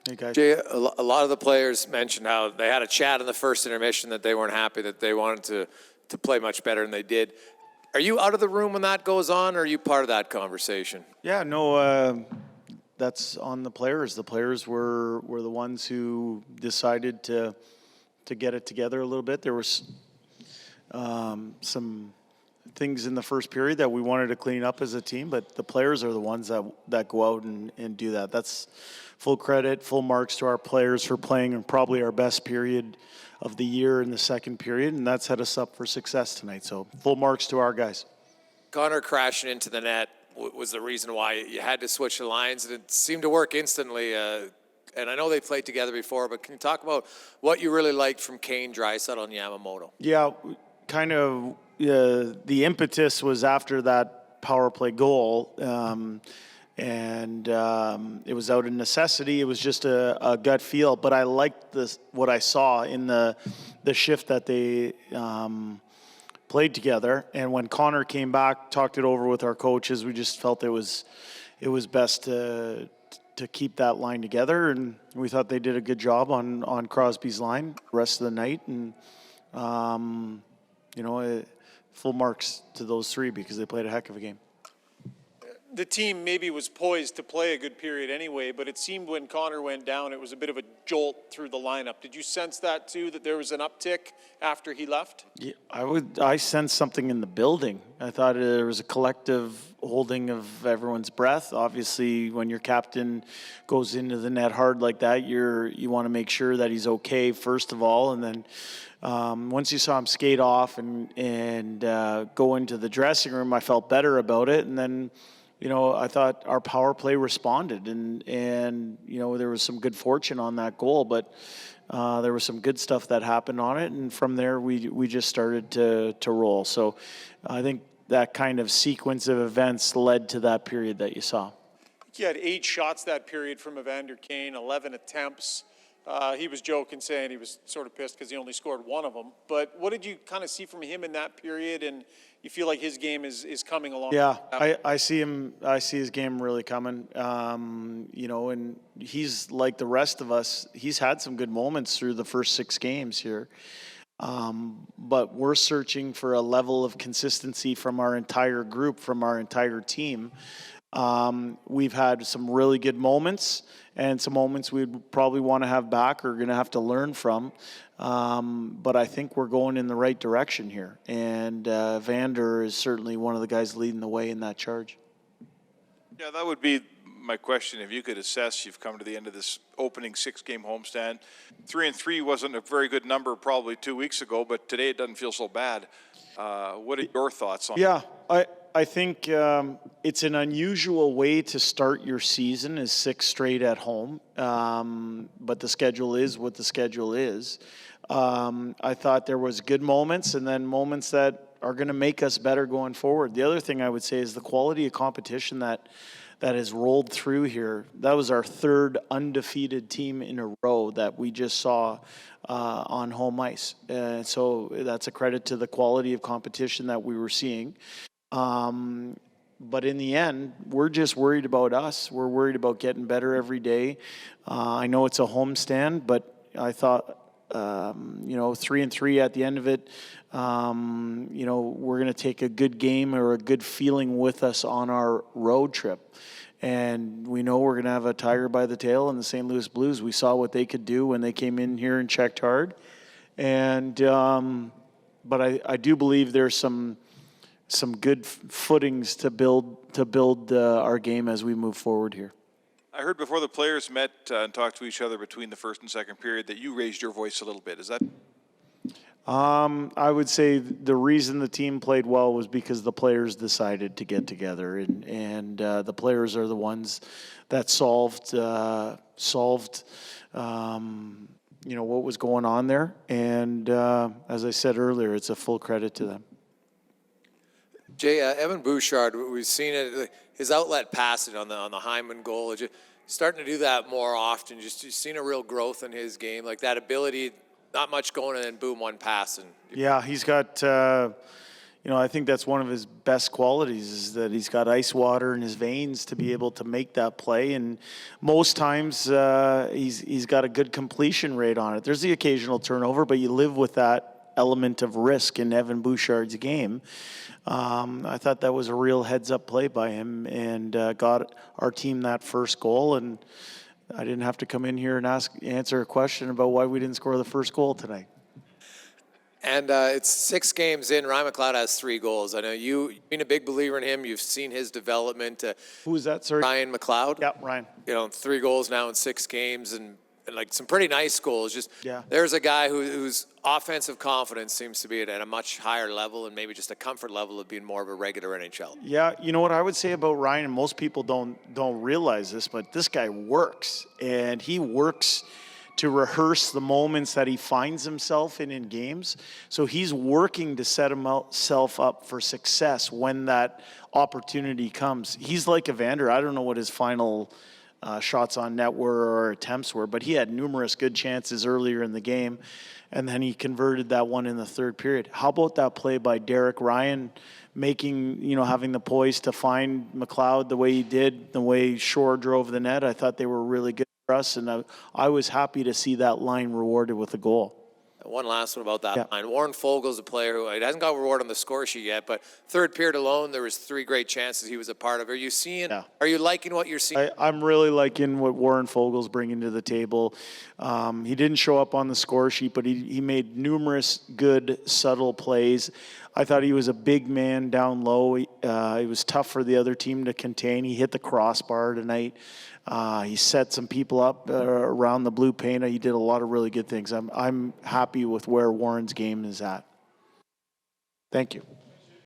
Hey, guys. Jay, a lot of the players mentioned how they had a chat in the first intermission that they weren't happy, that they wanted to play much better, and they did. Are you out of the room when that goes on, or are you part of that conversation? Yeah, no, that's on the players. The players were the ones who decided to get it together a little bit. There was some things in the first period that we wanted to clean up as a team, but the players are the ones that go out and do that. That's full credit, full marks to our players for playing in probably our best period of the year in the second period, and that set us up for success tonight. So full marks to our guys. Connor crashing into the net was the reason why you had to switch the lines, and it seemed to work instantly. And I know they played together before, but can you talk about what you really liked from Kane, Draisaitl, and Yamamoto? Yeah, kind of the impetus was after that power play goal. And it was out of necessity. It was just a gut feel. But I liked what I saw in the shift that they played together. And when Connor came back, talked it over with our coaches, we just felt it was best to keep that line together. And we thought they did a good job on Crosby's line the rest of the night. And, full marks to those three because they played a heck of a game. The team maybe was poised to play a good period anyway, but it seemed when Connor went down, it was a bit of a jolt through the lineup. Did you sense that too, that there was an uptick after he left? Yeah, I sensed something in the building. I thought there was a collective holding of everyone's breath. Obviously, when your captain goes into the net hard like that, you want to make sure that he's okay first of all, and then once you saw him skate off and go into the dressing room, I felt better about it, and then. I thought our power play responded, and there was some good fortune on that goal, but there was some good stuff that happened on it, and from there we just started to roll. So I think that kind of sequence of events led to that period that you saw. He had 8 shots that period from Evander Kane, 11 attempts. He was joking, saying he was sort of pissed because he only scored one of them. But what did you kind of see from him in that period? And you feel like his game is coming along? Yeah, I see him. I see his game really coming. And he's like the rest of us. He's had some good moments through the first 6 games here. But we're searching for a level of consistency from our entire group, from our entire team. We've had some really good moments and some moments we'd probably want to have back or going to have to learn from. But I think we're going in the right direction here. And Vander is certainly one of the guys leading the way in that charge. Yeah, that would be my question. If you could assess, you've come to the end of this opening 6-game homestand. 3-3 wasn't a very good number probably 2 weeks ago, but today it doesn't feel so bad. What are your thoughts on Yeah, I think it's an unusual way to start your season is 6 straight at home, but the schedule is what the schedule is. I thought there was good moments and then moments that are going to make us better going forward. The other thing I would say is the quality of competition that has rolled through here. That was our 3rd undefeated team in a row that we just saw on home ice. So that's a credit to the quality of competition that we were seeing. But in the end, we're just worried about us. We're worried about getting better every day. I know it's a homestand, but I thought, 3-3 at the end of it, we're going to take a good game or a good feeling with us on our road trip. And we know we're going to have a tiger by the tail in the St. Louis Blues. We saw what they could do when they came in here and checked hard. And, but I do believe there's some good footings to build our game as we move forward here. I heard before the players met and talked to each other between the first and second period that you raised your voice a little bit. Is that? I would say the reason the team played well was because the players decided to get together, and the players are the ones that solved what was going on there. And as I said earlier, it's a full credit to them. Jay, Evan Bouchard, we've seen it, his outlet passing on the Hyman goal. Just starting to do that more often. Just seen a real growth in his game, like that ability, not much going and then boom, one pass. And yeah, he's got, I think that's one of his best qualities is that he's got ice water in his veins to be able to make that play. And most times he's got a good completion rate on it. There's the occasional turnover, but you live with that element of risk in Evan Bouchard's game. I thought that was a real heads-up play by him and got our team that first goal. And I didn't have to come in here and answer a question about why we didn't score the first goal tonight. And it's 6 games in. Ryan McLeod has 3 goals. I know you've been a big believer in him. You've seen his development. Who is that, sorry? Ryan McLeod. Yeah, Ryan. 3 goals now in 6 games and like some pretty nice goals. Just Yeah. There's a guy whose offensive confidence seems to be at a much higher level and maybe just a comfort level of being more of a regular NHL. Yeah, you know what I would say about Ryan, and most people don't realize this, but this guy works, and he works to rehearse the moments that he finds himself in games. So he's working to set himself up for success when that opportunity comes. He's like Evander. I don't know what his final shots on net were or attempts were, but he had numerous good chances earlier in the game, and then he converted that one in the third period. How about that play by Derek Ryan, having the poise to find McLeod the way he did, the way Shore drove the net? I thought they were really good for us, and I was happy to see that line rewarded with a goal. One last one about that line. Warren Fogel's a player who hasn't got reward on the score sheet yet, but third period alone, there was 3 great chances he was a part of. Are you liking what you're seeing? I'm really liking what Warren Fogel's bringing to the table. He didn't show up on the score sheet, but he made numerous good, subtle plays. I thought he was a big man down low. It was tough for the other team to contain. He hit the crossbar tonight. He set some people up around the blue paint. He did a lot of really good things. I'm happy with where Warren's game is at. Thank you.